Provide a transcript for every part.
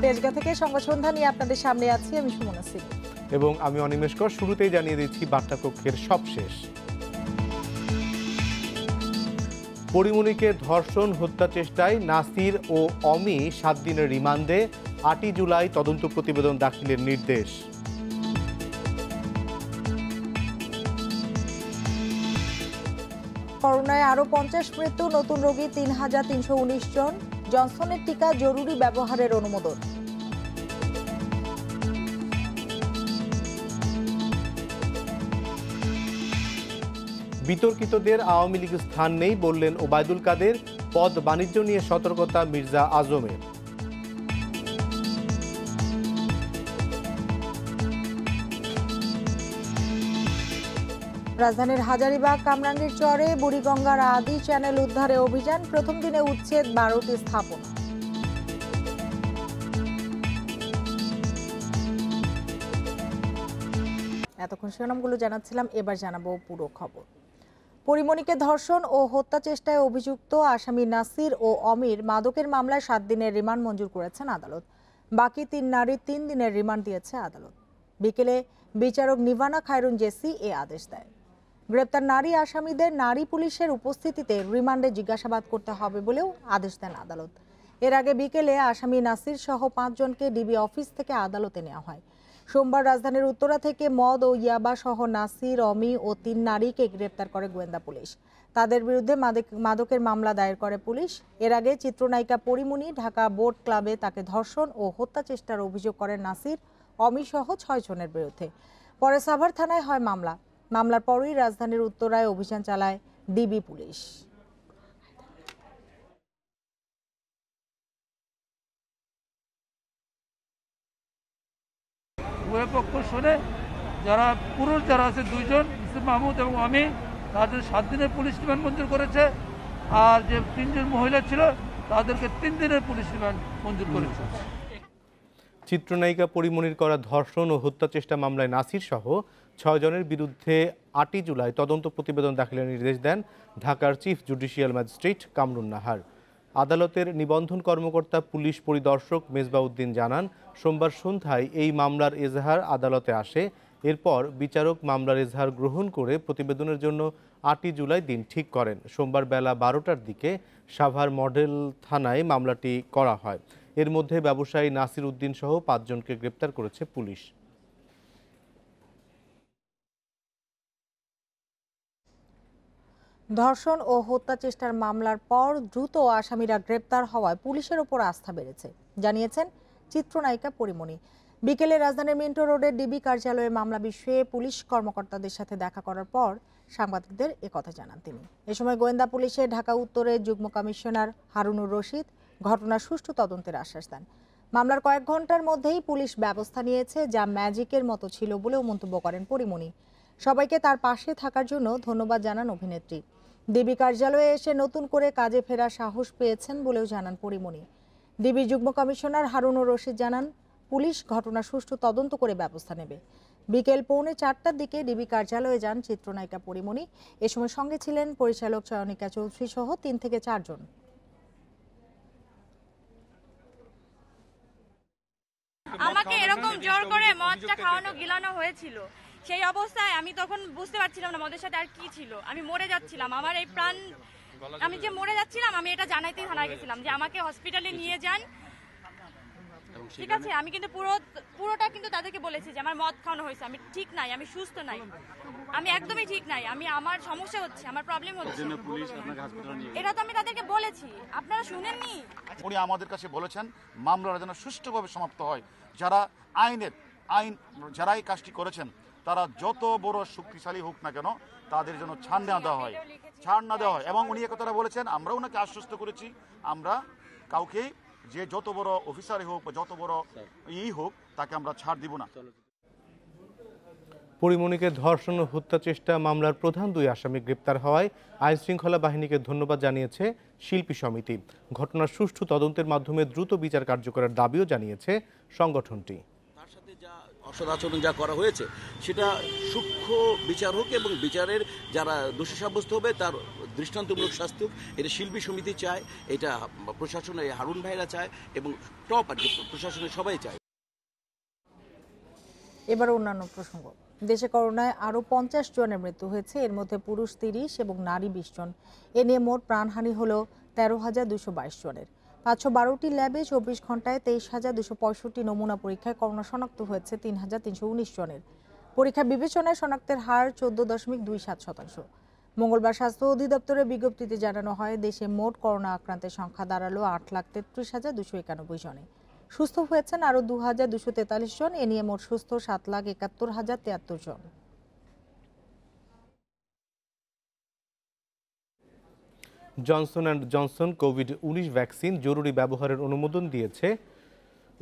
তেজগাঁ থেকে সংবাদ সন্ধ্যা নিয়ে আপনাদের সামনে আছি আমি সুমনা সিং এবং আমি অনিমেষ কর। শুরুতেই জানিয়ে দিচ্ছি বার্তা কক্ষের সবশেষ। পরিমণিকে ধর্ষণ হত্যা চেষ্টায় নাসির ও অমি 7 দিনের রিমান্ডে, 8 জুলাই তদন্ত প্রতিবেদন দাখিলের নির্দেশ। করোনায় আরো 50 মৃত্যু, নতুন রোগী 3,319 জন। জনসনের টিকা জরুরি ব্যবহারের অনুমোদন। বিতর্কিতদের আওয়ামী লীগ স্থান নেই বললেন ওবায়দুল কাদের। পদ বাণিজ্য নিয়ে সতর্কতা মির্জা আজমের। রাজধানীর হাজারীবাগ কামরাঙ্গীর চরে বুড়িগঙ্গার আদি চ্যানেল উদ্ধারে অভিযান, প্রথম দিনে উচ্ছেদ 12টি স্থাপনা। এতক্ষণ শিরোনামগুলো জানাচ্ছিলাম, এবার জানাবো পুরো খবর। পরিমণিকে ধর্ষণ ও হত্যা চেষ্টায় অভিযুক্ত আসামি নাসির ও অমির মাদকের মামলায় 7 দিনের রিমান্ড মঞ্জুর করেছেন আদালত। বাকি 3 নারীর 3 দিনের রিমান্ড দিয়েছে আদালত। বিকেলে বিচারক নিভানা খায়রুন জেসি এ আদেশ দেয়। গ্রেপ্তার নারী আসামিদের নারী পুলিশের উপস্থিতিতে রিমান্ডে জিজ্ঞাসাবাদ করতে হবে বলেও আদেশ দেন আদালত। এর আগে বিকেলে আসামি নাসির সহ 5 জনকে ডিবি অফিস থেকে আদালতে নেওয়া হয়। সোমবার রাজধানীর উত্তরা থেকে মদ ও ইয়াবা সহ নাসির, অমি ও 3 নারীকে গ্রেপ্তার করে গোয়েন্দা পুলিশ। তাদের বিরুদ্ধে মাদকের মামলা দায়ের করে পুলিশ। এর আগে চিত্রনায়িকা পরিমণি ঢাকা বোট ক্লাবে তাকে ধর্ষণ ও হত্যা চেষ্টার অভিযোগ করেন নাসির, অমি সহ 6 জনের বিরুদ্ধে। পরে সাভার থানায় হয় মামলা। মামলার পরই রাজধানীর উত্তরায় অভিযান চালায় ডিবি পুলিশ। উভয় পক্ষ শুনে যারা পুরুষ যারা আছে 2 জন ইসলাম মাহমুদ এবং আমি, তাদের 7 দিনের পুলিশ রিমান্ড মঞ্জুর করেছে। আর যে 3 জন মহিলা ছিল তাদেরকে 3 দিনের পুলিশ রিমান্ড মঞ্জুর করেছে। চিত্রনায়িকা পরিমণির করা ধর্ষণ ও হত্যা চেষ্টা মামলায় নাসির সহ 6 জনের বিরুদ্ধে 8 জুলাই তদন্ত প্রতিবেদন দাখিলের নির্দেশ দেন ঢাকার chief judicial magistrate Kamrun Nahar. আদালতের নিবন্ধন কর্মকর্তা পুলিশ পরিদর্শক মেজবাউদ্দিন জানান, সোমবার সন্ধ্যায় এই মামলার এজাহার আদালতে আসে। এরপর বিচারক মামলার এজাহার গ্রহণ করে প্রতিবেদনের জন্য 8 জুলাই দিন ঠিক করেন। সোমবার বেলা 12টার দিকে সাভার মডেল থানায় মামলাটি করা হয়। এর মধ্যে ব্যবসায়ী নাসির উদ্দিন সহ 5 জনকে গ্রেপ্তার করেছে পুলিশ। ধর্ষণ ও হত্যা চেষ্টার মামলার পর দ্রুত আসামিরা গ্রেপ্তার হওয়ায় পুলিশের ওপর আস্থা বেড়েছে, জানিয়েছেন চিত্রনায়িকা পরিমণি। বিকেলে রাজধানীর মিন্টো রোডের ডিবি কার্যালয়ে মামলা বিষয়ে পুলিশ কর্মকর্তাদের সাথে দেখা করার পর সাংবাদিকদের একথা জানান তিনি। এ সময় গোয়েন্দা পুলিশের ঢাকা উত্তরের যুগ্ম কমিশনার হারুনুর রশিদ ঘটনার সুষ্ঠু তদন্তের আশ্বাস দেন। মামলার কয়েক ঘন্টার মধ্যেই পুলিশ ব্যবস্থা নিয়েছে, যা ম্যাজিকের মতো ছিল বলেও মন্তব্য করেন পরিমণি। সবাইকে তার পাশে থাকার জন্য ধন্যবাদ জানান অভিনেত্রী। ডিবি কার্যালয়ে এসে নতুন করে কাজে ফেরার সাহস পেয়েছেন বলেও জানান পরিমণি। ডিবি যুগ্ম কমিশনার হারুনুর রশিদ জানান, পুলিশ ঘটনা সুষ্ঠু তদন্ত করে ব্যবস্থা নেবে। বিকেল 3:45টার দিকে ডিবি কার্যালয়ে যান চিত্রনায়িকা পরিমণি। এ সময় সঙ্গে ছিলেন পরিচালক চয়নিকা চৌধুরী সহ 3 থেকে 4 জন। আমাকে এরকম জোর করে মদটা খাওয়ানো গিলানো হয়েছিল। সেই অবস্থায় আমি তখন বুঝতে পারছিলাম না মদের সাথে আর কি ছিল। আমি মরে যাচ্ছিলাম, আমার এই প্রাণ, আমি যে মরে যাচ্ছিলাম আমি এটা জানাইতেই থানায় গেছিলাম যে আমাকে হসপিটালে নিয়ে যান। ঠিক আছে, আমি কিন্তু পুরোটা কিন্তু তাদেরকে বলেছি যে আমার মদ খাওয়ানো হয়েছে, আমি ঠিক নাই, আমি সুস্থ নাই, আমি একদমই ঠিক নাই, আমার সমস্যা হচ্ছে, আমার প্রবলেম হচ্ছে, এটা তো আমি তাদেরকে বলেছি। আপনারা শুনেননি? উনি আমাদের কাছে বলেছেন মামলাটা যেন সুষ্ঠুভাবে সমাপ্ত হয়। যারা যারা এই কাজটি করেছেন তারা যত বড় শক্তিশালী হোক না কেন তাদের জন্য ছাড় না দেওয়া হয়। এবং উনি একথা বলেছেন, আমরা ওনাকে আশ্বস্ত করেছি আমরা কাউকে যে যত বড় অফিসারই হোক বা যত বড় হোক তাকে আমরা ছাড় দিব না। পরিমণিকে ধর্ষণ ও হত্যা চেষ্টা মামলার প্রধান 2 আসামি গ্রেপ্তার হওয়ায় আইন শৃঙ্খলা বাহিনীকে ধন্যবাদ জানিয়েছে শিল্পী সমিতি। ঘটনার সুষ্ঠু তদন্তের মাধ্যমে দ্রুত বিচার কার্যকরের দাবিও জানিয়েছে সংগঠনটি। অসৎ আচরণ যা করা হয়েছে সেটা সূক্ষ্ম বিচার হোক এবং বিচারের যারা দোষী সাব্যস্ত হবে তার দৃষ্টান্তমূলক শাস্তি হোক। এটা শিল্পী সমিতি চায়, এটা প্রশাসনের হারুন ভাইরা চায় এবং টপ আর কি প্রশাসনের সবাই চায়। এবার অন্যান্য প্রসঙ্গ। দেশে করোনায় আরও 50 জনের মৃত্যু হয়েছে, এর মধ্যে পুরুষ 30 এবং নারী 20 জন। এ নিয়ে মোট প্রাণহানি হল 13,222 জনের। 512টি ল্যাবে 24 ঘন্টায় 23,265 নমুনা পরীক্ষায় করোনা শনাক্ত হয়েছে 3,319 জনের। পরীক্ষা বিবেচনায় শনাক্তের হার 14.27%। মঙ্গলবার স্বাস্থ্য অধিদপ্তরের বিজ্ঞপ্তিতে জানানো হয়, দেশে মোট করোনা আক্রান্তের সংখ্যা দাঁড়ালো 8,33,291 জনে। সুস্থ হয়েছেন আরও 2,243 জন। এ নিয়ে মোট সুস্থ 7,71,073 জন। জনসন অ্যান্ড জনসন কোভিড-19 ভ্যাকসিন জরুরি ব্যবহারের অনুমোদন দিয়েছে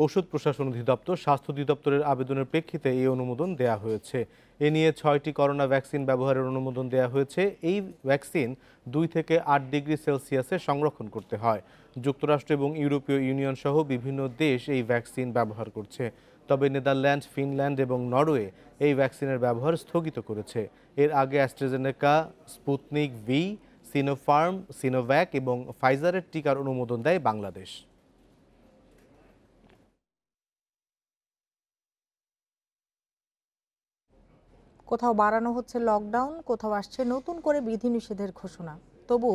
ওষুধ প্রশাসন অধিদপ্তর। স্বাস্থ্য অধিদপ্তরের আবেদনের প্রেক্ষিতে এই অনুমোদন দেয়া হয়েছে। এ নিয়ে 6টি করোনা ভ্যাকসিন ব্যবহারের অনুমোদন দেয়া হয়েছে। এই ভ্যাকসিন 2 থেকে 8 ডিগ্রি সেলসিয়াসে সংরক্ষণ করতে হয়। যুক্তরাষ্ট্র এবং ইউরোপীয় ইউনিয়ন সহ বিভিন্ন দেশ এই ভ্যাকসিন ব্যবহার করছে। তবে নেদারল্যান্ড, ফিনল্যান্ড এবং নরওয়ে এই ভ্যাকসিনের ব্যবহার স্থগিত করেছে। এর আগে অ্যাস্ট্রাজেনেকা, স্পুতনিক ভি, সিনোফার্ম, সিনোভ্যাক এবং ফাইজারের টিকার অনুমোদন দেয় বাংলাদেশ। কোথাও বাড়ানো হচ্ছে লকডাউন, কোথাও আসছে নতুন করে বিধিনিষেধের ঘোষণা। তবু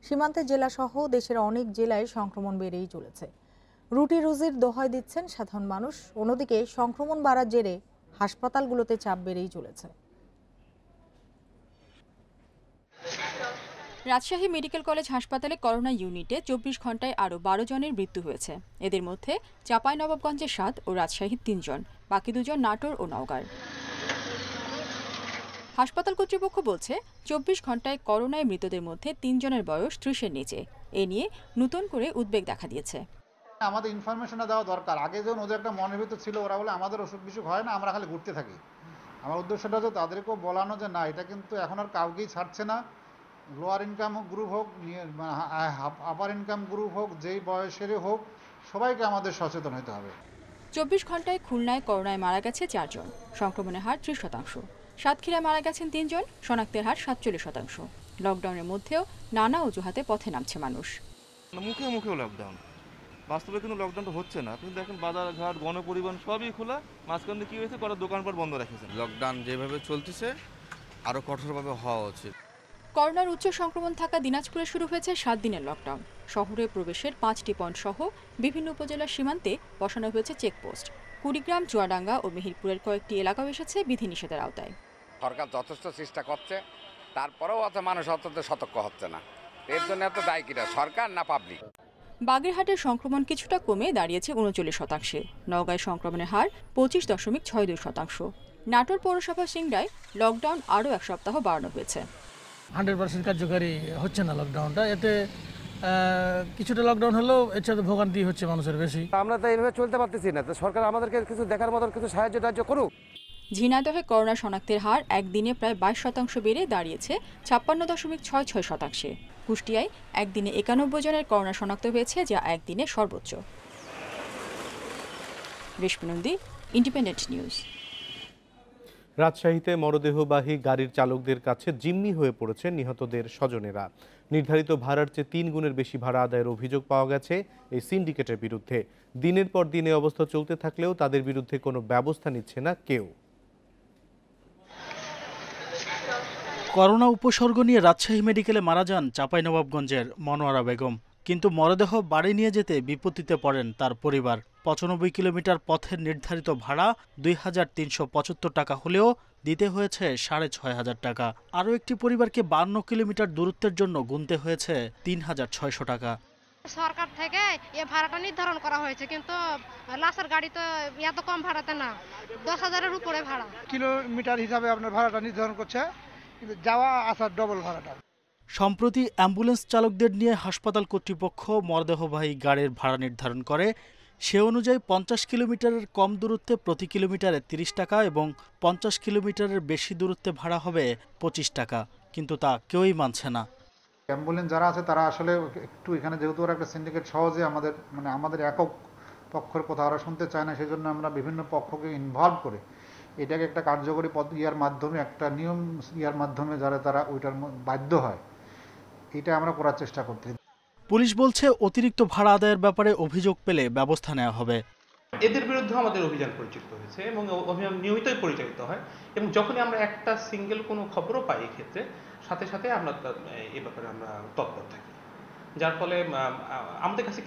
সীমান্তের জেলাসহ দেশের অনেক জেলায় সংক্রমণ বেড়েই চলেছে। রুটি রুজির দোহাই দিচ্ছেন সাধারণ মানুষ। অন্যদিকে সংক্রমণ বাড়ার জেরে হাসপাতালগুলোতে চাপ বেড়েই চলেছে। রাজশাহী মেডিকেল কলেজ হাসপাতালে করোনা ইউনিটে 24 ঘন্টায় আরও 12 জনের মৃত্যু হয়েছে। এদের মধ্যে চাঁপাইনবাবগঞ্জে 7 ও রাজশাহীর 3 জন, বাকি 2 জন নাটোর ও নওগাঁর। হাসপাতাল কর্তৃপক্ষ বলছে, 24 ঘন্টায় করোনায় মৃতদের মধ্যে 3 জনের বয়স 30-এর নিচে। এ নিয়ে নতুন করে উদ্বেগ দেখা দিয়েছে। আমাদের ইনফরমেশনটা দেওয়া দরকার। আগে যখন ওদের একটা মনের ভিতর ছিল, ওরা বলে আমাদের অসুখ বিসুখ হয় না, আমরা খালি ঘুরতে থাকি। আমার উদ্দেশ্যটা হচ্ছে তাদেরকেও বলানো যে না, এটা কিন্তু এখন আর কাউকেই ছাড়ছে না। লোয়ার ইনকাম গ্রুপ হোক, আপার ইনকাম গ্রুপ হোক, যেই বয়সেরই হোক, সবাইকে আমাদের সচেতন হতে হবে। 24 ঘন্টায় খুলনায় করোনায় মারা গেছে 4 জন, সংক্রমণের হার 30%। সাতক্ষীরায় মারা গেছেন 3 জন, শনাক্তের হার 47%। লকডাউনের মধ্যেও নানা অজুহাতে পথে নামছে মানুষ। মুখে মুখেও লকডাউন, বাস্তবে কিন্তু লকডাউনটা হচ্ছে না। আপনি দেখেন বাজারঘাট, গণপরিবহন সবই খোলা, মাঝখানে কি হয়েছে, কটা দোকানপাট বন্ধ রেখেছেন। লকডাউন যেভাবে চলতেছে আরও কঠোরভাবে হওয়া উচিত। করোনার উচ্চ সংক্রমণ থাকা দিনাজপুরে শুরু হয়েছে 7 দিনের লকডাউন। শহরে প্রবেশের 5টি পয়েন্ট সহ বিভিন্ন উপজেলার সীমান্তে বসানো হয়েছে চেকপোস্ট। কুড়িগ্রাম, চুয়াডাঙ্গা ও মেহেরপুরের কয়েকটি এলাকাও এসেছে বিধিনিষেধের আওতায়। সরকার যথেষ্ট চেষ্টা করছে, তারপরেও অত মানুষ অত্যন্ত সতর্ক হচ্ছে না। এর জন্য এত দায়ী কিনা, সরকার না পাবলিক? বাগেরহাটের সংক্রমণ কিছুটা কমে দাঁড়িয়েছে 39%। নওগাঁয় সংক্রমণের হার 25.62%। নাটোর পৌরসভা সিংড়ায় লকডাউন আরও 1 সপ্তাহ বাড়ানো হয়েছে। 100% কার্যকারী হচ্ছে না লকডাউনটা। এতে কিছুটা লকডাউন হলেও এর সাথে ভোগান্তি হচ্ছে মানুষের বেশি। আমরা তো এইভাবে চলতে পারতেছি না, তো সরকার আমাদেরকে কিছু দেখার মতন কিছু সাহায্য টাহায্য করুক। ঝিনাইদহে করোনা শনাক্তের হার একদিনে প্রায় 22% বেড়ে দাঁড়িয়েছে 56.66%। কুষ্টিয়ায় একদিনে 91 জনের করোনা শনাক্ত হয়েছে, যা একদিনে সর্বোচ্চ। রেশমি নন্দী, ইন্ডিপেন্ডেন্ট নিউজ। রাজশাহীতে মরদেহবাহী গাড়ির চালকদের কাছে জিম্মি হয়ে পড়েছে নিহতদের স্বজনেরা। নির্ধারিত ভাড়ার চেয়ে 3 গুণের বেশি ভাড়া আদায়ের অভিযোগ পাওয়া গেছে এই সিন্ডিকেটের বিরুদ্ধে। দিনের পর দিন এই অবস্থা চলতে থাকলেও তাদের বিরুদ্ধে কোনো ব্যবস্থা নিচ্ছে না কেউ। করোনা উপসর্গ নিয়ে রাজশাহী মেডিকেলে মারা যান চাঁপাইনবাবগঞ্জের মনোয়ারা বেগম। কিন্তু মরদেহ বাড়ি নিয়ে যেতে বিপত্তিতে পড়েন তার পরিবার। 95 কিলোমিটার পথের নির্ধারিত ভাড়া 2,375 টাকা হলেও দিতে হয়েছে 6,500 টাকা। আরও একটি পরিবারকে 52 কিলোমিটার দূরত্বের জন্য গুনতে হয়েছে 3,600 টাকা। সরকার থেকে এই ভাড়াটা নির্ধারণ করা হয়েছে, কিন্তু লাশের গাড়ি তো এত কম ভাড়াতে না, 10,000-এর উপরে ভাড়া। কিলোমিটার হিসাবে আপনার ভাড়াটা নির্ধারণ করছে, কিন্তু যাওয়া আসার ডবল ভাড়াটা। সম্প্রতি অ্যাম্বুলেন্স চালকদের নিয়ে হাসপাতাল কর্তৃপক্ষ মরদেহবাহী গাড়ির ভাড়া নির্ধারণ করে। সে অনুযায়ী 50 কিলোমিটারের কম দূরত্বে প্রতি কিলোমিটারে 30 টাকা এবং 50 কিলোমিটারের বেশি দূরত্বে ভাড়া হবে 25 টাকা, কিন্তু তা কেউই মানছে না। অ্যাম্বুলেন্স যারা আছে তারা আসলে একটু এখানে যেহেতু ওরা একটা সিন্ডিকেট, সহজে আমাদের একক পক্ষের কথা ওরা শুনতে চায় না, সেই জন্য আমরা বিভিন্ন পক্ষকে ইনভলভ করে এটাকে একটা কার্যকরী ইয়ার মাধ্যমে, একটা নিয়ম ইয়ার মাধ্যমে যারা তারা ওইটার বাধ্য হয়, এটা আমরা করার চেষ্টা করতেছি। পুলিশ বলছে অতিরিক্ত ভাড়া আদায়ের ব্যাপারে অভিযোগ পেলে ব্যবস্থা নেওয়া হবে। এদের বিরুদ্ধে আমাদের অভিযান পরিচালিত হয়েছে এবং অভিযান নিয়মিতই পরিচালিত হয় এবং যখনই আমরা একটা সিঙ্গেল কোনো খবরও পাই এই ক্ষেত্রে সাথে সাথে আমরা এই ব্যাপারে আমরা তৎপর থাকি, যার ফলে আমাদের কাছে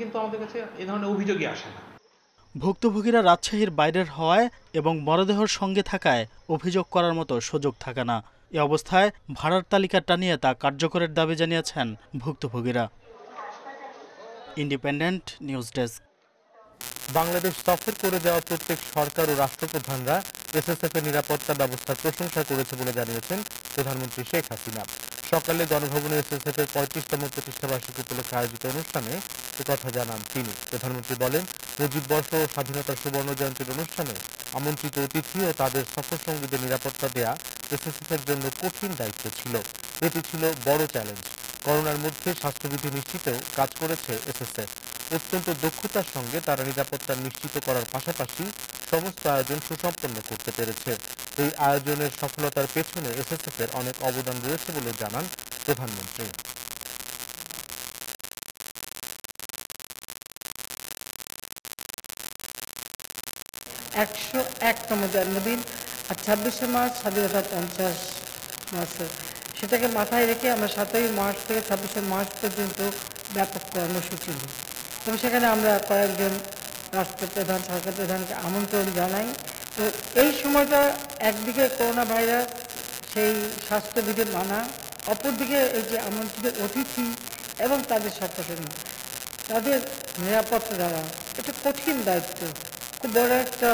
এই ধরনের অভিযোগই আসে না। ভুক্তভোগীরা রাজশাহীর বাইরের হওয়ায় এবং মরদেহর সঙ্গে থাকায় অভিযোগ করার মতো সুযোগ থাকে না। এ অবস্থায় ভাড়ার তালিকা টানিয়ে তা কার্যকরের দাবি জানিয়েছেন ভুক্তভোগীরা। Independent news desk. বাংলাদেশ সফর করে যাওয়া প্রত্যেক সরকার ও রাষ্ট্রপ্রধানরা এসএসএফ এর নিরাপত্তা ব্যবস্থার প্রশংসা করেছে বলে জানিয়েছেন প্রধানমন্ত্রী শেখ হাসিনা। সকালে গণভবনে এসএসএফ এর 35তম প্রতিষ্ঠাবার্ষিকী উপলক্ষে আয়োজিত অনুষ্ঠানে একথা জানান তিনি। প্রধানমন্ত্রী বলেন, মুজিব বর্ষ ও স্বাধীনতার সুবর্ণ জয়ন্তীর অনুষ্ঠানে আমন্ত্রিত অতিথি ও তাদের সফরসঙ্গীদের নিরাপত্তা দেয়া এসএসএফ এর জন্য কঠিন দায়িত্ব ছিল। এটি ছিল বড় চ্যালেঞ্জ। করোনার মধ্যে স্বাস্থ্যবিধি নিশ্চিতেও কাজ করেছে এসএসএফ। অত্যন্ত দক্ষতার সঙ্গে তারা নিরাপত্তা নিশ্চিত করার পাশাপাশি সমস্ত আয়োজন সুসম্পন্ন করতে পেরেছে। এই আয়োজনের সফলতার পেছনে এসএসএফ এর অনেক অবদান রয়েছে বলে জানান প্রধানমন্ত্রী। 101তম জন্মদিন আর 26শে মার্চ স্বাধীনতা 50 বছর, সেটাকে মাথায় রেখে আমরা 7ই মার্চ থেকে 26শে মার্চ পর্যন্ত ব্যাপক কর্মসূচি নিই। তবে সেখানে আমরা কয়েকজন রাষ্ট্রপ্রধান, সরকার প্রধানকে আমন্ত্রণ জানাই। তো এই সময়টা একদিকে করোনা ভাইরাস, সেই স্বাস্থ্যবিধি মানা, অপরদিকে এই যে আমন্ত্রিত অতিথি এবং তাদের সফরসঙ্গী, তাদের নিরাপত্তা দেওয়া, এটা কঠিন দায়িত্ব, খুব বড় একটা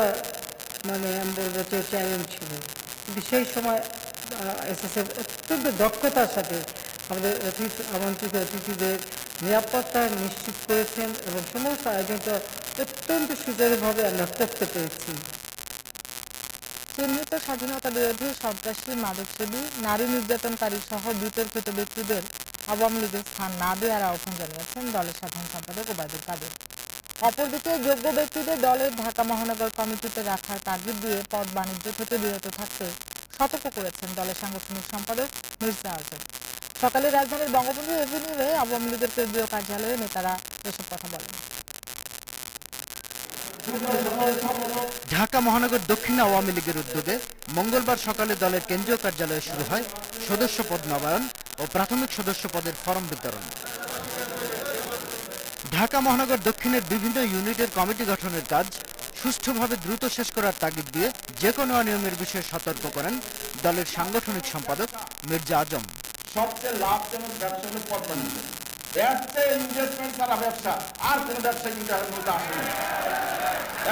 আমরা চ্যালেঞ্জ ছিল। কিন্তু সেই সময় এসএসএফ অত্যন্ত দক্ষতার সাথে আমাদের আমন্ত্রিত অতিথিদের নিরাপত্তা নিশ্চিত করেছেন এবং সমস্ত আয়োজনটা অত্যন্ত সুচারুভাবে আমরা করতে পেরেছি। চিহ্নিত স্বাধীনতা বিরোধী, সন্ত্রাসী, মাদকসেবী, নারী নির্যাতনকারী সহ বিতর্কিত ব্যক্তিদের আওয়ামী লীগের স্থান না দেওয়ার আহ্বান জানিয়েছেন দলের সাধারণ সম্পাদক ওবায়দুল কাদের। অপরদিকে যোগ্য ব্যক্তিদের দলের ঢাকা মহানগর কমিটিতে রাখার তাগিদ দিয়ে পদ বাণিজ্য থেকে বিরত থাকতে সতর্ক করেছেন দলের সাংগঠনিক সম্পাদক মির্জা আজম। সকালে রাজধানীর বঙ্গবন্ধু এভিনিউয়ে আওয়ামী লীগের কেন্দ্রীয় কার্যালয়ে নেতারা এসব কথা বলেন। ঢাকা মহানগর দক্ষিণ আওয়ামী লীগের উদ্যোগে মঙ্গলবার সকালে দলের কেন্দ্রীয় কার্যালয়ে শুরু হয় সদস্য পদ নবায়ন ও প্রাথমিক সদস্য পদের ফরম বিতরণ। ঢাকা মহানগর দক্ষিণের বিভিন্ন ইউনিটের কমিটি গঠনের কাজ সুষ্ঠুভাবে দ্রুত শেষ করার তাগিদ দিয়ে যে কোনো অনিয়মের বিষয়ে সতর্ক করেন দলের সাংগঠনিক সম্পাদক মির্জা আজম। সবচেয়ে লাভজনক ব্যবসা হলো পদ বাণিজ্য। এর চেয়ে ইনভেস্টমেন্ট ছাড়া ব্যবসা আর কোনো ব্যবসা কিন্তু এর মধ্যে আসে না।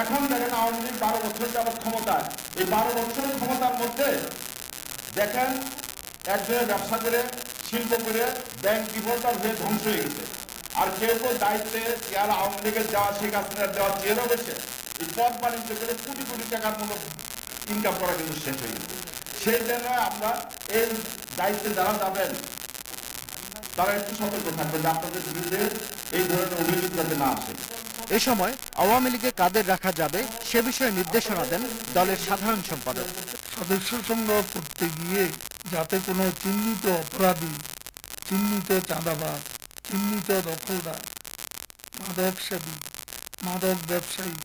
এখন দেখেন আওয়ামী লীগ 12 বছর যাবৎ ক্ষমতায়, এই 12 বছরের ক্ষমতার মধ্যে দেখেন একজনের ব্যবসা করে, শিল্প করে, ব্যাংক ডিফল্টার হয়ে ধ্বংস হয়ে গেছে। আর কেউ কেউ দায়িত্বে যারা আওয়ামী লীগের যাওয়া, শেখ হাসিনার দেওয়া চেয়ে রয়েছে, এই পদ বাণিজ্য করে কোটি কোটি টাকার মতো ইনকাম করা কিন্তু শেষ হয়ে গেছে। সেই জন্য আমরা এই দায়িত্বে যারা যাবেন তারা একটু সতর্ক থাকবেন যে আপনাদের বিরুদ্ধে এই ধরনের অভিযোগ যাতে না আসে। এ সময় আওয়ামী লীগে কাদের রাখা যাবে সে বিষয়ে নির্দেশনা দেন দলের সাধারণ সম্পাদক। সদস্য সংগ্রহ করতে গিয়ে যাতে কোনো চিহ্নিত অপরাধী, চিহ্নিত চাঁদাবাজ, চিহ্নিত দখলদার, মাদক সেবী, মাদক ব্যবসায়ী,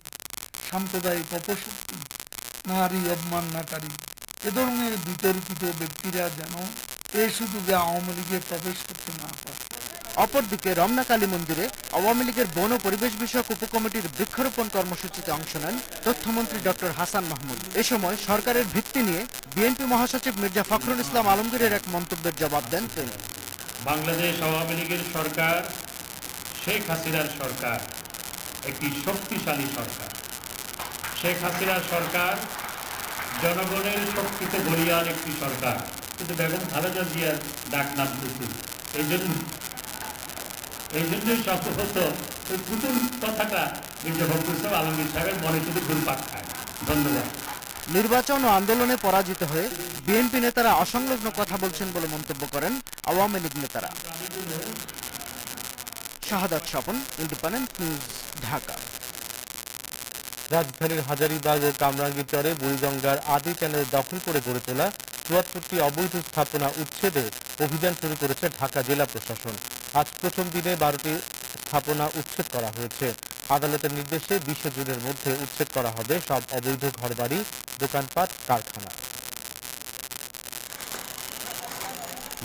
সাম্প্রদায়িক অপশক্তি, নারী অবমাননাকারী, এ ধরনের বিতর্কিত ব্যক্তিরা যেন এই সুযোগে আওয়ামী লীগে প্রবেশ করতে না পারে। অপরদিকে রমনা কালী মন্দিরে আওয়ামী লীগের বন ও পরিবেশ বিষয়ক উপকমিটির বৃক্ষরোপণ কর্মসূচিতে অংশ নেন তথ্যমন্ত্রী ডক্টর হাসান মাহমুদ। এ সময় সরকারের ভিত্তি নিয়ে বিএনপি মহাসচিব মির্জা ফখরুল ইসলাম আলমগীরের এক মন্তব্যের জবাব দেন তিনি। বাংলাদেশ আওয়ামী লীগের সরকার, শেখ হাসিনার সরকার একটি শক্তিশালী সরকার। শেখ হাসিনার সরকার জনগণের শক্তিতে বলিয়ান একটি সরকার, কিন্তু বেগম খালেদা জিয়ার ডাক নাম পুতুল। এই জন্যই সম্ভবত ওই পুতুল কথাটা মির্জা ফখরুল ইসলাম আলমগীর সাহেবের মনে শুধু ঘুরপাক খায়। ধন্যবাদ। নির্বাচন ও আন্দোলনে পরাজিত হয়ে বিএনপি নেতারা অসংলগ্ন কথা বলছেন বলে মন্তব্য করেন আওয়ামী লীগ নেতারা। শাহাদাত স্বপন, ইন্ডিপেন্ডেন্ট নিউজ, ঢাকা। রাজধানীর হাজারীবাগ ও কামরাঙ্গীরচরে বুড়িগঙ্গার আদি চ্যানেল দখল করে গড়ে তোলা ৭৪টি অবৈধ স্থাপনা উচ্ছেদে অভিযান শুরু করেছে ঢাকা জেলা প্রশাসন। আজ প্রথম দিনে ১২টি স্থাপনা উচ্ছেদ করা হয়েছে। আদালতের নির্দেশে ২০ জুনের মধ্যে উচ্ছেদ করা হবে সব অবৈধ ঘরবাড়ি, দোকানপাট, কারখানা।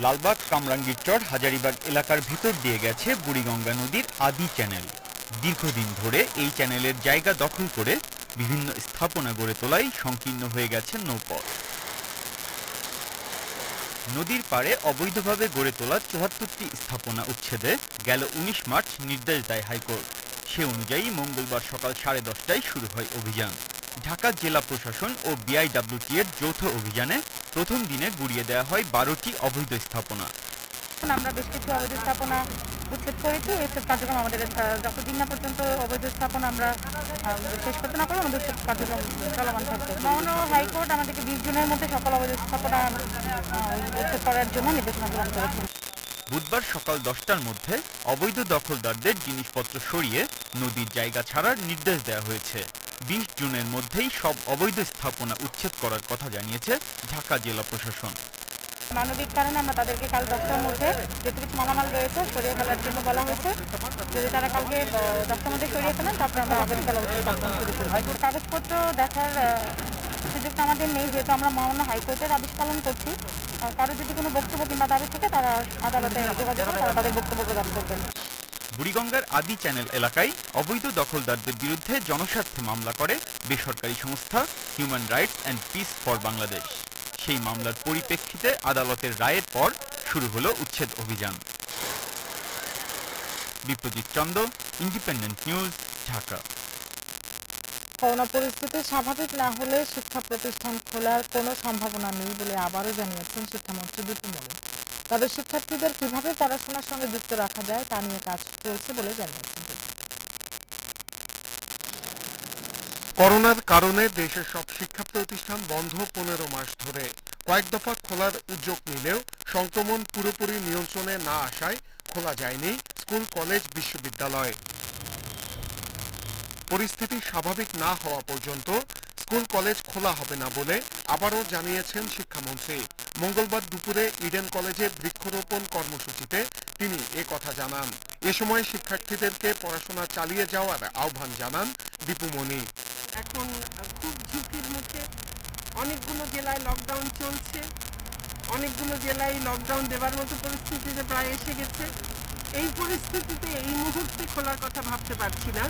লালবাগ, কামরাঙ্গীরচর, হাজারীবাগ এলাকার ভিতর দিয়ে গেছে বুড়িগঙ্গা নদীর আদি চ্যানেল। দীর্ঘদিন ধরে এই চ্যানেলের জায়গা দখল করে বিভিন্ন স্থাপনা গড়ে তোলায় সংকীর্ণ হয়ে গেছে নৌপথ। নদীর পাড়ে অবৈধভাবে গড়ে তোলা ৭৪টি স্থাপনা উচ্ছেদে গেল ১৯ মার্চ নির্দেশ দেয় হাইকোর্ট। সে অনুযায়ী মঙ্গলবার সকাল 10:30টায় শুরু হয় অভিযান। ঢাকা জেলা প্রশাসন ও বিআইডব্লিউটি এর যৌথ অভিযানে প্রথম দিনে গুড়িয়ে দেওয়া হয় ১২টি অবৈধ স্থাপনা। আমরা বেশ কিছু অবৈধ স্থাপনা উচ্ছেদ করেছি। উচ্ছেদ কার্যক্রম আমাদের যতদিন না পর্যন্ত অবৈধ স্থাপনা আমরা শেষ করতে না পারবো, আমাদের উচ্ছেদ কার্যক্রম চলমান থাকবে। মাননীয় হাইকোর্ট আমাদেরকে ২০ জুনের মধ্যে সকল অবৈধ স্থাপনা উচ্ছেদ করার জন্য নির্দেশনা প্রদান করেছেন। বুধবার সকাল 10টার মধ্যে অবৈধ দখলদারদের জিনিসপত্র সরিয়ে নদীর জায়গা ছাড়ার নির্দেশ দেওয়া হয়েছে। ২০ জুনের মধ্যেই সব অবৈধ স্থাপনা উচ্ছেদ করার কথা জানিয়েছে ঢাকা জেলা প্রশাসন। মানবিক কারণে আমরা তাদেরকে কাল 10টার মধ্যে যেটুকু কিছু মালামাল রয়েছে সরিয়ে ফেলার জন্য বলা হয়েছে। যদি তারা কালকে 10টার মধ্যে সরিয়ে ফেলেন তারপরে আমরা আগামীকাল কাগজপত্র দেখার সুযোগটা আমাদের নেই, যেহেতু আমরা মাননীয় হাইকোর্টের আদেশ পালন করছি। কারো যদি কোনো বক্তব্য কিংবা দাবি থেকে তারা আদালতে যোগাযোগ করে তারা তাদের বক্তব্য প্রদান করবেন। বুড়িগঙ্গার আদি চ্যানেল এলাকায় অবৈধ দখলদারদের বিরুদ্ধে জনস্বার্থে মামলা করে বেসরকারি সংস্থা human rights and piece for Bangladesh. সেই মামলার পরিপ্রেক্ষিতে আদালতের রায়ের পর শুরু হলো উচ্ছেদ অভিযান। Biprajit Chanda, Independent News, Dhaka. Corona পরিস্থিতি স্বাভাবিক না হলে শিক্ষা প্রতিষ্ঠান খোলার কোনো সম্ভাবনা নেই বলে আবারও জানিয়েছেন শিক্ষামন্ত্রী দীপু মনি। তবে শিক্ষার্থীদের কিভাবে পড়াশোনার সঙ্গে যুক্ত রাখা যায় তা নিয়ে কাজ চলছে বলে জানিয়েছেন। করোনার কারণে দেশের সব শিক্ষা প্রতিষ্ঠান বন্ধ 15 মাস ধরে। কয়েক দফা খোলার উদ্যোগ নিলেও সংক্রমণ পুরোপুরি নিয়ন্ত্রণে না আসায় খোলা যায়নি স্কুল, কলেজ, বিশ্ববিদ্যালয়। পরিস্থিতি স্বাভাবিক না হওয়া পর্যন্ত স্কুল, কলেজ খোলা হবে না বলে আবারও জানিয়েছেন শিক্ষামন্ত্রী। মঙ্গলবার দুপুরে ইডেন কলেজে বৃক্ষরোপণ কর্মসূচিতে তিনি কথা জানান। এ সময় শিক্ষার্থীদেরকে পড়াশোনা চালিয়ে যাওয়ার আহ্বান জানান দীপু মনি। এখন খুব ঝুঁকির মুখে অনেকগুলো জেলায় লকডাউন চলছে, অনেকগুলো জেলায় লকডাউন দেবার মতো পরিস্থিতিতে প্রায় এসে গেছে। এই পরিস্থিতিতে এই মুহূর্তে খোলার কথা ভাবতে পারছি না।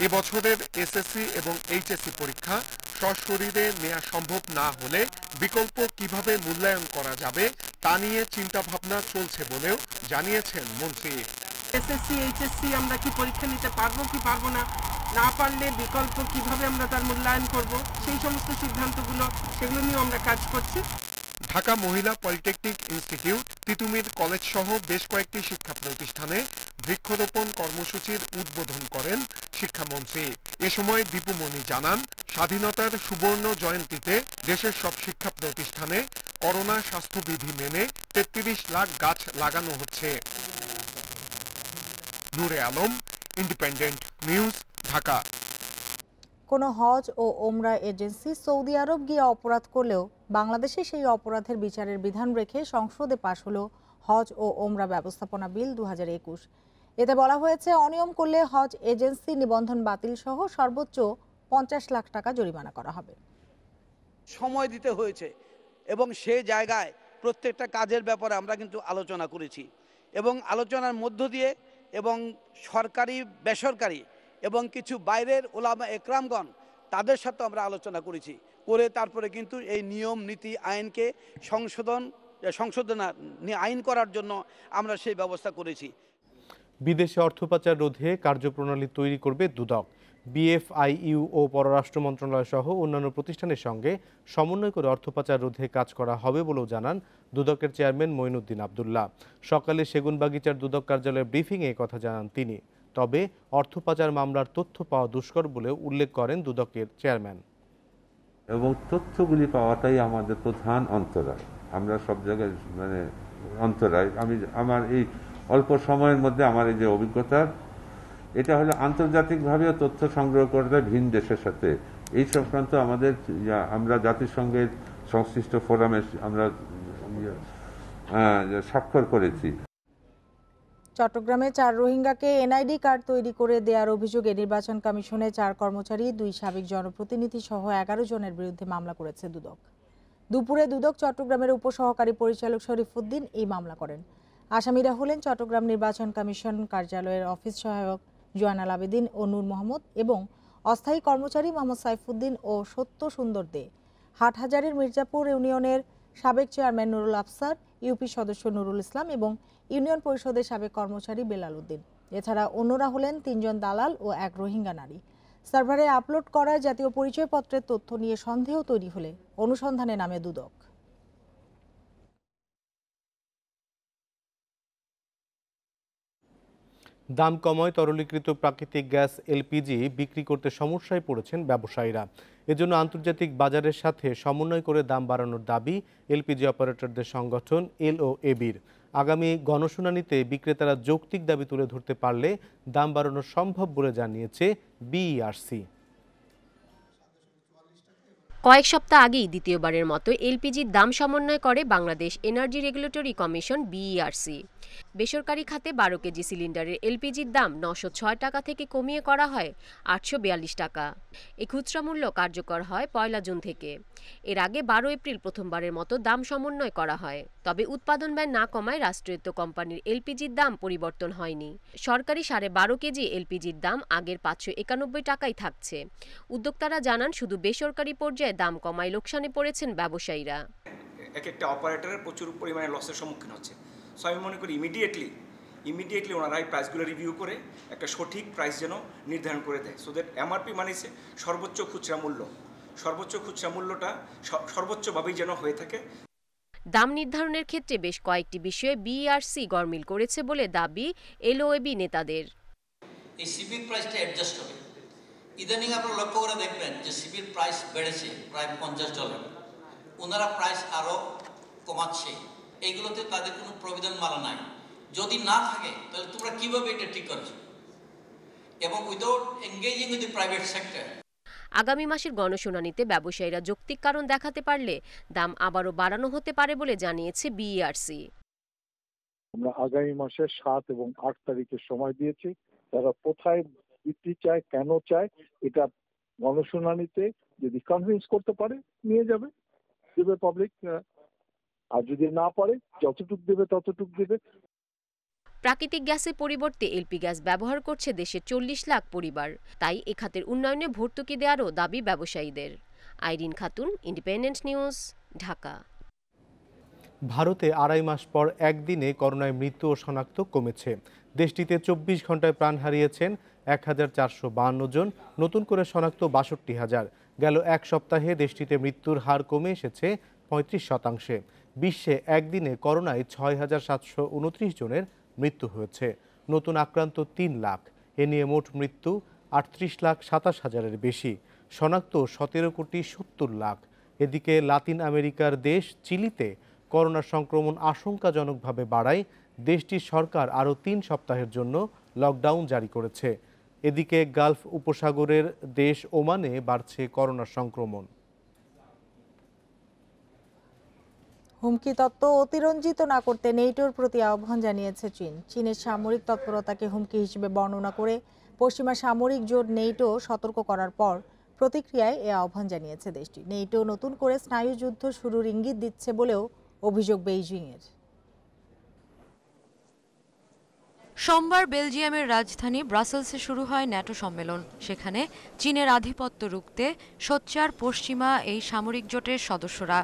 এবছরের এসএসসি এবং এইচএসসি পরীক্ষা সশরীরে নেওয়া সম্ভব না হলে বিকল্প কিভাবে মূল্যায়ন করা যাবে তা নিয়ে চিন্তা ভাবনা চলছে বলেও জানিয়েছেন মন্ত্রী। এসএসসি, এইচএসসি আমরা কি পরীক্ষা নিতে পারবো কি পারবো না, না পারলে বিকল্প কিভাবে আমরা তার মূল্যায়ন করব, সেই সমস্ত সিদ্ধান্তগুলো সেগুলো নিয়ে আমরা কাজ করছি। ঢাকা মহিলা পলিটেকনিক ইনস্টিটিউট, তিতুমির কলেজ সহ বেশ কয়েকটি শিক্ষা প্রতিষ্ঠানে বৃক্ষরোপণ কর্মসূচির উদ্বোধন করেন শিক্ষামন্ত্রী। এ সময় দীপু মনি জানান, স্বাধীনতার সুবর্ণ জয়ন্তীতে দেশের সব শিক্ষা প্রতিষ্ঠানে করোনা স্বাস্থ্যবিধি মেনে ৩৩ লাখ গাছ লাগানো হচ্ছে। নূরে আলম, ইন্ডিপেন্ডেন্ট নিউজ, ঢাকা। কোনো হজ ও ওমরা এজেন্সি সৌদি আরব গিয়ে অপরাধ করলেও বাংলাদেশে সেই অপরাধের বিচারের বিধান রেখে সংসদে পাশ হলো হজ ও ওমরা ব্যবস্থাপনা বিল ২০২১। এতে বলা হয়েছে, অনিয়ম করলে হজ এজেন্সি নিবন্ধন বাতিল সহ সর্বোচ্চ ৫০ লাখ টাকা জরিমানা করা হবে। সময় দিতে হয়েছে এবং সেই জায়গায় প্রত্যেকটা কাজের ব্যাপারে আমরা কিন্তু আলোচনা করেছি এবং আলোচনার মধ্য দিয়ে এবং সরকারি, বেসরকারি এবং কিছু বাইরের ওলামা একরামগণ তাদের সাথে আমরা আলোচনা করেছি, করে তারপরে কিন্তু এই নিয়ম নীতি আইনকে সংশোধন আইন করার জন্য আমরা সেই ব্যবস্থা করেছি। বিদেশে অর্থ পাচার রোধে কার্যপ্রণালী তৈরি করবে দুদক। বিএফআইইউ ও পররাষ্ট্র মন্ত্রণালয় সহ অন্যান্য প্রতিষ্ঠানের সঙ্গে সমন্বয় করে অর্থ পাচার রোধে কাজ করা হবে বলেও জানান দুদকের চেয়ারম্যান মঈনুদ্দিন আবদুল্লাহ। সকালে সেগুনবাগিচার দুদক কার্যালয়ের ব্রিফিংয়ে কথা জানান তিনি। তবে অর্থ পাচার মামলার তথ্য পাওয়া দুষ্কর বলেও উল্লেখ করেন দুদকের চেয়ারম্যান। এবং তথ্যগুলি পাওয়াটাই আমাদের প্রধান অন্তরায়। আমরা সব জায়গায় অন্তরায়। আমার এই অল্প সময়ের মধ্যে আমার এই যে অভিজ্ঞতা, এটা হলো আন্তর্জাতিকভাবেও তথ্য সংগ্রহ করতে ভিন দেশের সাথে এই সংক্রান্ত আমাদের আমরা জাতিসংঘের সংশ্লিষ্ট ফোরামে আমরা স্বাক্ষর করেছি। চট্টগ্রামে 4 রোহিঙ্গাকে এনআইডি কার্ড তৈরি করে দেওয়ার অভিযোগে নির্বাচন কমিশনে 4 কর্মচারী, 2 সাবেক জনপ্রতিনিধি সহ 11 জনের বিরুদ্ধে মামলা করেছে দুদক। দুপুরে দুদক চট্টগ্রামের উপসহকারী পরিচালক শরীফউদ্দিন এই মামলা করেন। আসামিরা হলেন চট্টগ্রাম নির্বাচন কমিশন কার্যালয়ের অফিস সহায়ক জয়নাল আবেদিন ও নূর মোহাম্মদ এবং অস্থায়ী কর্মচারী মোহাম্মদ সাইফুদ্দিন ও সত্য সুন্দর দে, হাটহাজারীর মির্জাপুর ইউনিয়নের সাবেক চেয়ারম্যান নুরুল আফসার, ইউপি সদস্য নুরুল ইসলাম এবং ইউনিয়ন পরিষদের সাবেক কর্মচারী বেলাল উদ্দিন। এছাড়া অন্যরা হলেন 3 জন দালাল ও 1 রোহিঙ্গা নারী। সার্ভারে আপলোড করা জাতীয় পরিচয়পত্রের তথ্য নিয়ে সন্দেহ তৈরি হলে অনুসন্ধানে নামে দুদক। দাম কমায় তরলীকৃত প্রাকৃতিক গ্যাস এলপিজি বিক্রি করতে সমস্যায় পড়েছেন ব্যবসায়ীরা। এজন্য আন্তর্জাতিক বাজারের সাথে সমন্বয় করে দাম বাড়ানোর দাবি এলপিজি অপারেটরদের সংগঠন এলওএবির। আগামী গণশুনানিতে বিক্রেতারা যৌক্তিক দাবি তুলে ধরতে পারলে দাম বাড়ানো সম্ভব বলে জানিয়েছে বিইআরসি। কয়েক সপ্তাহ আগেই দ্বিতীয়বারের মতো এলপিজির দাম সমন্বয় করে Bangladesh energy regulatory commission BERC. বেসরকারি খাতে 12 কেজি সিলিন্ডারের এলপিজির দাম 906 টাকা থেকে কমিয়ে করা হয় 842 টাকা। এই খুচরা মূল্য কার্যকর হয় 1 জুন থেকে। এর আগে 12 এপ্রিল প্রথমবারের মতো দাম সমন্বয় করা হয়। তবে উৎপাদন ব্যয় না কমায় রাষ্ট্রায়ত্ত কোম্পানির এলপিজির দাম পরিবর্তন হয়নি। সরকারি 12.5 কেজি এলপিজির দাম আগের 591 টাকাই থাকছে। উদ্যোক্তারা জানান, শুধু বেসরকারি পর্যায়ে দাম কমায় লোকসানে পড়েছেন ব্যবসায়ীরা। একটা অপারেটরের প্রচুর পরিমাণে লসের সম্মুখীন হচ্ছে। সো আমি মনে করি ইমিডিয়েটলি ওনারা এই প্রাইসগুলো রিভিউ করে একটা সঠিক প্রাইস যেন নির্ধারণ করে দেয়। সো দ্যাট এমআরপি মানে সর্বোচ্চ খুচরা মূল্যটা সর্বোচ্চভাবেই যেন হয়ে থাকে। দাম নির্ধারণের ক্ষেত্রে বেশ কয়েকটি বিষয়ে বিইআরসি গরমিল করেছে বলে দাবি এলওএবি নেতাদের। এই সিপির প্রাইসটা অ্যাডজাস্ট হবে। ইদানিং আপনারা লক্ষ্য করে দেখবেন যে সিপির প্রাইস বেড়েছে প্রায় $50। ওনারা প্রাইস আরও কমাচ্ছে। এইগুলোতে তাদের কোনো প্রবিধান মালা নাই। যদি না থাকে তাহলে তোমরা কিভাবে এটা ঠিক করছো, এবং without engaging with the private sector. আগামী মাসের গণশুনানিতে ব্যবসায়ীরা যৌক্তিক কারণ দেখাতে পারলে দাম আবারও বাড়ানো হতে পারে বলে জানিয়েছে বিইআরসি। আমরা আগামী মাসের 7 এবং 8 তারিখের সময় দিয়েছি। তারা কোথায় বিক্রি চায়, কেন চায়, এটা গণশুনানিতে যদি কনভিন্স করতে পারে নিয়ে দেবে পাবলিক, আর যদি না পারে যতটুকু দেবে ততটুকু দেবে। প্রাকৃতিক গ্যাসের পরিবর্তে এলপি গ্যাস ব্যবহার করছে দেশের 40 লাখ পরিবার। তাই এ খাতের উন্নয়নে ভর্তুকি দেওয়ারও দাবি ব্যবসায়ীদের। Irin Khatun, Independent News, Dhaka. ভারতে 2.5 মাস পর একদিনে করোনায় মৃত্যু ও শনাক্ত কমেছে। দেশটিতে 24 ঘন্টায় প্রাণ হারিয়েছেন 1452 জন, নতুন করে শনাক্ত 62,000। গেল এক সপ্তাহে দেশটিতে মৃত্যুর হার কমে এসেছে 35%। বিশ্বে একদিনে করোনায় 6,729 জনের মৃত্যু হয়েছে। নতুন আক্রান্ত 3 লাখ। এ নিয়ে মোট মৃত্যু 38,27,000-এর বেশি। শনাক্ত 17,70 লাখ। এদিকে লাতিন আমেরিকার দেশ চিলিতে করোনা সংক্রমণ আশঙ্কাজনকভাবে বাড়ায় দেশটির সরকার আরও 3 সপ্তাহের জন্য লকডাউন জারি করেছে। এদিকে গালফ উপসাগরের দেশ ওমানে বাড়ছে করোনা সংক্রমণ। হুমকি তত্ত্ব অতিরঞ্জিত না করতে নেটোর প্রতি আহ্বান জানিয়েছে চীন। চীনের সামরিক তৎপরতাকে হুমকি হিসেবে বর্ণনা করে পশ্চিমা সামরিক জোট নেটো সতর্ক করার পর প্রতিক্রিয়ায় এ আহ্বান জানিয়েছে দেশটি। নেটো নতুন করে স্নায়ুযুদ্ধ শুরুর ইঙ্গিত দিচ্ছে বলেও অভিযোগ বেইজিংয়ের। সোমবার বেলজিয়ামের রাজধানী ব্রাসেলসে শুরু হয় ন্যাটো সম্মেলন। সেখানে চীনের আধিপত্য রুখতে সোচ্চার পশ্চিমা এই সামরিক জোটের সদস্যরা।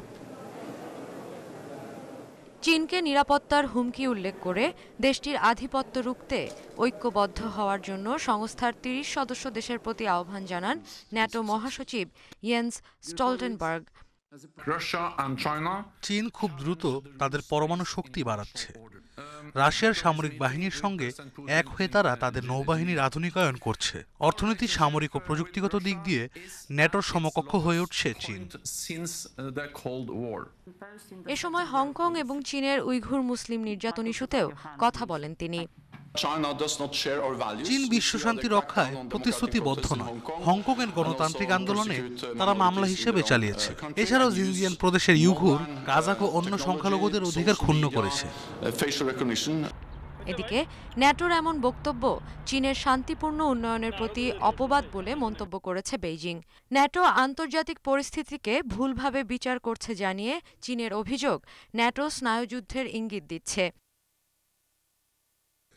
চীনকে নিরাপত্তার হুমকি উল্লেখ করে দেশটির আধিপত্য রুখতে ঐক্যবদ্ধ হওয়ার জন্য সংস্থার 30 সদস্য দেশের প্রতি আহ্বান জানান ন্যাটো মহাসচিব ইয়েন্স স্টলটেনবার্গ। চীন খুব দ্রুত তাদের পরমাণু শক্তি বাড়াচ্ছে। রাশিয়ার সামরিক বাহিনীর সঙ্গে এক হয়ে তারা তাদের নৌবাহিনীর আধুনিকায়ন করছে। অর্থনীতি, সামরিক ও প্রযুক্তিগত দিক দিয়ে ন্যাটোর সমকক্ষ হয়ে উঠছে চীন। এ সময় হংকং এবং চীনের উইঘুর মুসলিম নির্যাতন ইস্যুতেও কথা বলেন তিনি। চীন বিশ্বশান্তি রক্ষায় প্রতিশ্রুতিবদ্ধ নয়। হংকংয়ের গণতান্ত্রিক আন্দোলনে তারা মামলা হিসেবে চালিয়েছে। এছাড়াও জিনজিয়াং প্রদেশের ইউঘুর, কাজাখ ও অন্য সংখ্যালঘুদের অধিকার ক্ষুণ্ণ করেছে। এদিকে ন্যাটোর এমন বক্তব্য চীনের শান্তিপূর্ণ উন্নয়নের প্রতি অপবাদ বলে মন্তব্য করেছে বেইজিং। ন্যাটো আন্তর্জাতিক পরিস্থিতিকে ভুলভাবে বিচার করছে জানিয়ে চীনের অভিযোগ, ন্যাটো স্নায়ুযুদ্ধের ইঙ্গিত দিচ্ছে।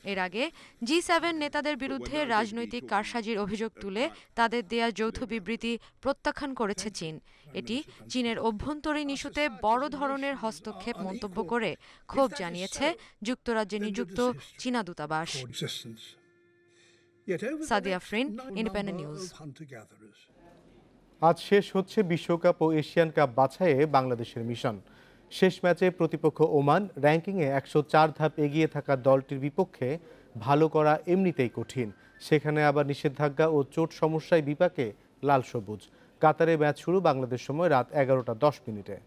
এর আগে G7 নেতাদের বিরুদ্ধে রাজনৈতিক কারসাজির অভিযোগ তুলে তাদের দেয়া যৌথ বিবৃতি প্রত্যাখ্যান করেছে চীন। এটি চীনের অভ্যন্তরীণ ইস্যুতে বড় ধরনের হস্তক্ষেপ মন্তব্য করে ক্ষোভ জানিয়েছে যুক্তরাজ্যে নিযুক্ত চীনা দূতাবাস। Sadia Afrin, independent news. আজ শেষ হচ্ছে বিশ্বকাপ ও এশিয়ান কাপ বাছাইয়ে বাংলাদেশের মিশন। শেষ ম্যাচে প্রতিপক্ষ ওমান র্যাঙ্কিংয়ে 104 ধাপ এগিয়ে থাকা দলটির বিপক্ষে ভালো করা এমনিতেই কঠিন। সেখানে আবার নিষেধাজ্ঞা ও চোট সমস্যায় বিপাকে লাল সবুজ। কাতারে ম্যাচ শুরু বাংলাদেশ সময় রাত 11:10।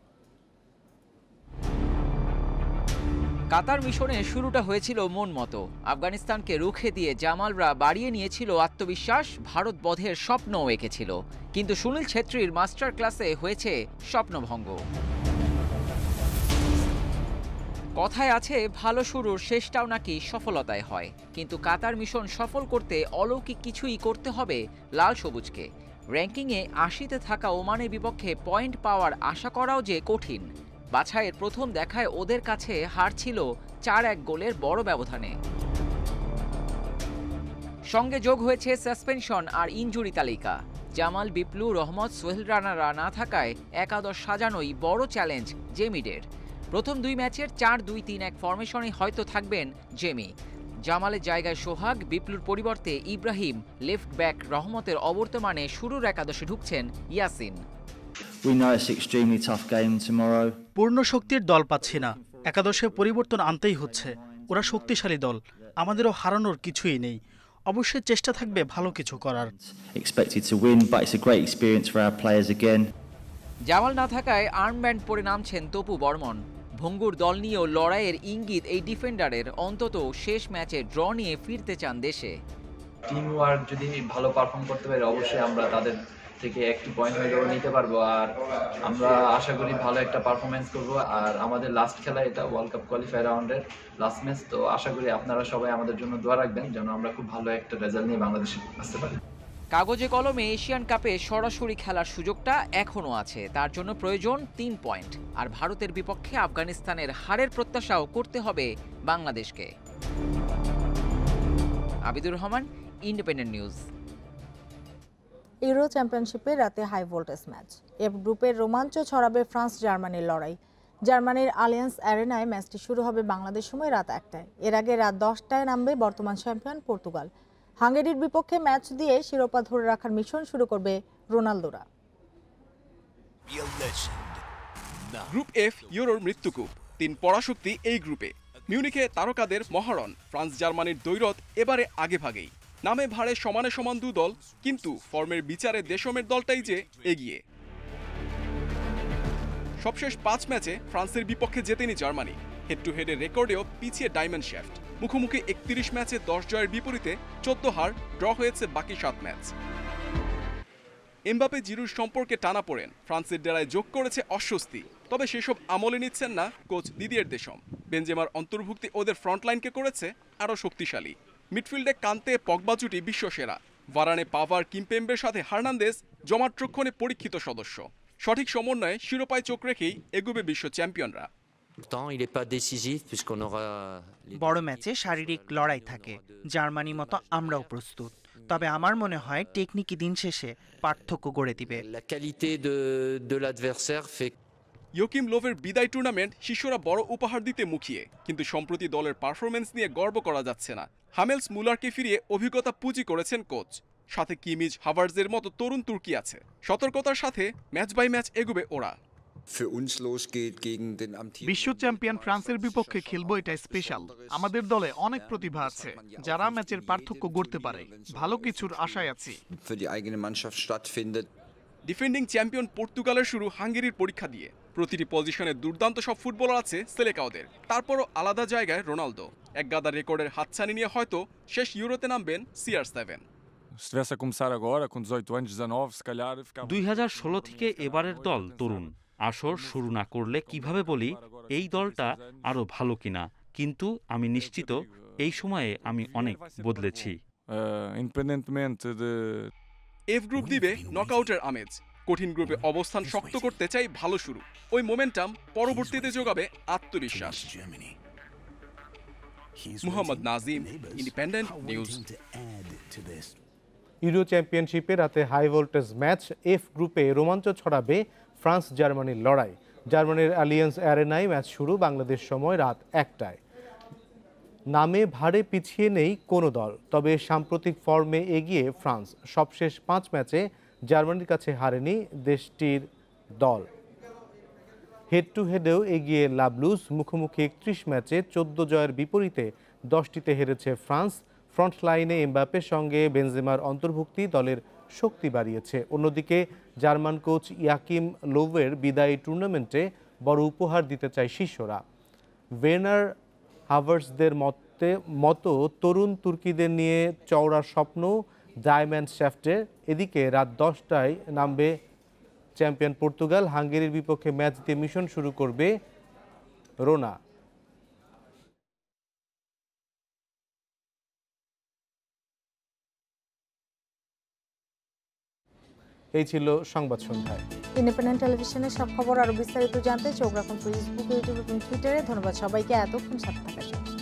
কাতার মিশনে শুরুটা হয়েছিল মন মতো। আফগানিস্তানকে রুখে দিয়ে জামালরা বাড়িয়ে নিয়েছিল আত্মবিশ্বাস, ভারত বধের স্বপ্নও এঁকেছিল। কিন্তু সুনীল ছেত্রীর মাস্টার ক্লাসে হয়েছে স্বপ্নভঙ্গ। কথায় আছে ভালো শুরুর শেষটাও নাকি সফলতায় হয়, কিন্তু কাতার মিশন সফল করতে অলৌকিক কিছুই করতে হবে লাল সবুজকে। র্যাঙ্কিংয়ে 80-তে থাকা ওমানের বিপক্ষে পয়েন্ট পাওয়ার আশা করাও যে কঠিন। বাছাইয়ের প্রথম দেখায় ওদের কাছে হার ছিল 4-1 গোলের বড় ব্যবধানে। সঙ্গে যোগ হয়েছে সাসপেনশন আর ইনজুরি তালিকা। জামাল, বিপ্লু, রহমত, সোহেল রানারা না থাকায় একাদশ সাজানোই বড় চ্যালেঞ্জ জেমিডের। প্রথম 2 ম্যাচের 4-2-3-1 ফরমেশনে হয়তো থাকবেন জেমি। জামালের জায়গায় সোহাগ, বিপ্লুর পরিবর্তে ইব্রাহিম, লেফট ব্যাক রহমতের অবর্তমানে শুরুর একাদশে ঢুকছেন ইয়াসিন। পূর্ণ শক্তির দল পাচ্ছি না, একাদশে পরিবর্তন আনতেই হচ্ছে। ওরা শক্তিশালী দল, আমাদেরও হারানোর কিছুই নেই। অবশ্যই চেষ্টা থাকবে ভালো কিছু করার। জামাল না থাকায় আর্মব্যান্ড পরে নামছেন তপু বর্মন। ভঙ্গুর দল নিয়েও লড়াইয়ের ইঙ্গিত এই ডিফেন্ডারের। অন্তত শেষ ম্যাচে ড্র নিয়ে ফিরতে চান দেশে। টিম ওয়ার্ক যদি ভালো পারফর্ম করতে পারে অবশ্যই আমরা তাদের থেকে একটু পয়েন্ট হয়ে নিতে পারবো। আর আমরা আশা করি ভালো একটা পারফরমেন্স করব। আর আমাদের লাস্ট খেলা এটা ওয়ার্ল্ড কাপ কোয়ালিফায়ার রাউন্ডের লাস্ট ম্যাচ, তো আশা করি আপনারা সবাই আমাদের জন্য দোয়া রাখবেন যেন আমরা খুব ভালো একটা রেজাল্ট নিয়ে বাংলাদেশে আসতে পারি। কাগজে কলমে এশিয়ান কাপে সরাসরি খেলার সুযোগটা এখনও আছে। তার জন্য প্রয়োজন 3 পয়েন্ট। আর ভারতের বিপক্ষে আফগানিস্তানের হারের প্রত্যাশাও করতে হবে বাংলাদেশকে। Abidur Rahman, independent news. Euro চ্যাম্পিয়নশিপে রাতে হাই ভোল্টেজ ম্যাচ। এফ গ্রুপের রোমাঞ্চ ছড়াবে ফ্রান্স জার্মানির লড়াই। জার্মানির আলিয়ান্স অ্যারেনায় ম্যাচটি শুরু হবে বাংলাদেশ সময় রাত 1টায়। এর আগে রাত 10টায় নামবে বর্তমান চ্যাম্পিয়ন পর্তুগাল। হাঙ্গেরির বিপক্ষে ম্যাচ দিয়ে শিরোপা ধরে রাখার মিশন শুরু করবে রোনালদোরা। Group F ইউরোর মৃত্যুকূপ। 3 পরাশক্তি এই গ্রুপে। মিউনিখে তারকাদের মহারণ। ফ্রান্স জার্মানির দ্বৈরথ এবারে আগে ভাগেই। নামে ভাড়ে সমানে সমান 2 দল, কিন্তু ফর্মের বিচারে দেশমের দলটাই যে এগিয়ে। সবশেষ 5 ম্যাচে ফ্রান্সের বিপক্ষে জেতেনি জার্মানি। হেড টু হেডের রেকর্ডেও পিছিয়ে ডায়মন্ড শ্যাফট। মুখোমুখি 31 ম্যাচে 10 জয়ের বিপরীতে 14 হার, ড্র হয়েছে বাকি 7 ম্যাচ। এমবাপে জিরুর সম্পর্কে টানা পড়েন। ফ্রান্সের ডেরায় যোগ করেছে অস্বস্তি। তবে সেসব আমলে নিচ্ছেন না কোচ দিদিয়ের দেশম। বেনজেমার অন্তর্ভুক্তি ওদের ফ্রন্টলাইনকে করেছে আরও শক্তিশালী। মিডফিল্ডে কান্তে পগবা জুটি বিশ্বসেরা। ভারানে, পাভার, কিমপেম্বের সাথে হার্নান্দেজ জমাট্রক্ষণে পরীক্ষিত সদস্য। সঠিক সমন্বয়ে শিরোপায় চোখ রেখেই এগোবে বিশ্ব চ্যাম্পিয়নরা। বড় ম্যাচে শারীরিক লড়াই থাকে, জার্মানি মতো আমরাও প্রস্তুত। তবে আমার মনে হয় টেকনিকই দিন শেষে পার্থক্য গড়ে দিবে। ইয়োকিম লোভের বিদায় টুর্নামেন্ট শিষ্যরা বড় উপহার দিতে মুখিয়ে, কিন্তু সম্প্রতি দলের পারফরমেন্স নিয়ে গর্ব করা যাচ্ছে না। হামেলস মুলারকে ফিরিয়ে অভিজ্ঞতা পুঁজি করেছেন কোচ। সাথে কিমিজ, হাভার্টজের মতো তরুণ তুর্কি আছে। সতর্কতার সাথে ম্যাচ বাই ম্যাচ এগোবে ওরা। বিশ্ব চ্যাম্পিয়ন ফ্রান্সের বিপক্ষে খেলবো, এটা স্পেশাল। আমাদের দলে অনেক প্রতিভা আছে যারা ম্যাচের পার্থক্য গড়তে পারে। ভালো কিছুর আশায় আছি। ডিফেন্ডিং চ্যাম্পিয়ন পর্তুগালের শুরু হাঙ্গেরির পরীক্ষা দিয়ে। প্রতিটি পজিশনে দুর্দান্ত সব ফুটবলার আছে সেলেকাওদের। তারপরও আলাদা জায়গায় রোনালদো। এক গাদা রেকর্ডের হাতছানি নিয়ে হয়তো শেষ ইউরোতে নামবেন CR7। Se tivesse a começar agora, com 18 anos, 19, se calhar ficava... 2016 থেকে এবারের দল তরুণ। আসর শুরু না করলে কিভাবে বলি এই দলটা আরো ভালো কিনা, কিন্তু আমি নিশ্চিত এই সময়ে আমি অনেক বদলেছি। Independentemente de... এফ গ্রুপ দিবে নকআউটের আমেজ। কঠিন গ্রুপে অবস্থান শক্ত করতে চাই ভালো শুরু। ওই মোমেন্টাম পরবর্তীতে যোগাবে আত্মবিশ্বাস। Muhammad Nazim, independent news. Euro চ্যাম্পিয়নশিপে রাতে হাই ভোল্টেজ ম্যাচ। এফ গ্রুপে রোমাঞ্চ ছড়াবে ফ্রান্স জার্মানির লড়াই। জার্মানির অ্যালিয়েন্স অ্যারেনায় ম্যাচ শুরু বাংলাদেশ সময় রাত 1টায়। নামে ভারে পিছিয়ে নেই কোনো দল, তবে সাম্প্রতিক ফর্মে এগিয়ে ফ্রান্স। সবশেষ 5 ম্যাচে জার্মানির কাছে হারেনি দেশটির দল। হেড টু হেডেও এগিয়ে লাবলুস। মুখোমুখি 31 ম্যাচে 14 জয়ের বিপরীতে 10টিতে হেরেছে ফ্রান্স। ফ্রন্ট লাইনে এমবাপ্পের সঙ্গে বেনজেমার অন্তর্ভুক্তি দলের শক্তি বাড়িয়েছে। অন্যদিকে জার্মান কোচ ইয়াকিম লোভের বিদায়ী টুর্নামেন্টে বড় উপহার দিতে চায় শিষ্যরা। ওয়েনার হাভার্টসদের মতো তরুণ তুর্কিদের নিয়ে চওড়া স্বপ্ন ডায়মন্ড শ্যাফটের। এদিকে রাত 10টায় নামবে চ্যাম্পিয়ন পর্তুগাল। হাঙ্গেরির বিপক্ষে ম্যাচ দিয়ে মিশন শুরু করবে রোনা। এই ছিল সংবাদ সন্ধ্যায়। ইন্ডিপেন্ডেন্ট টেলিভিশনের সব খবর আরো বিস্তারিত জানতে চোখ রাখুন ফেসবুক, ইউটিউব এবং টুইটারে। ধন্যবাদ সবাইকে এতক্ষণ সাথে থাকার জন্য।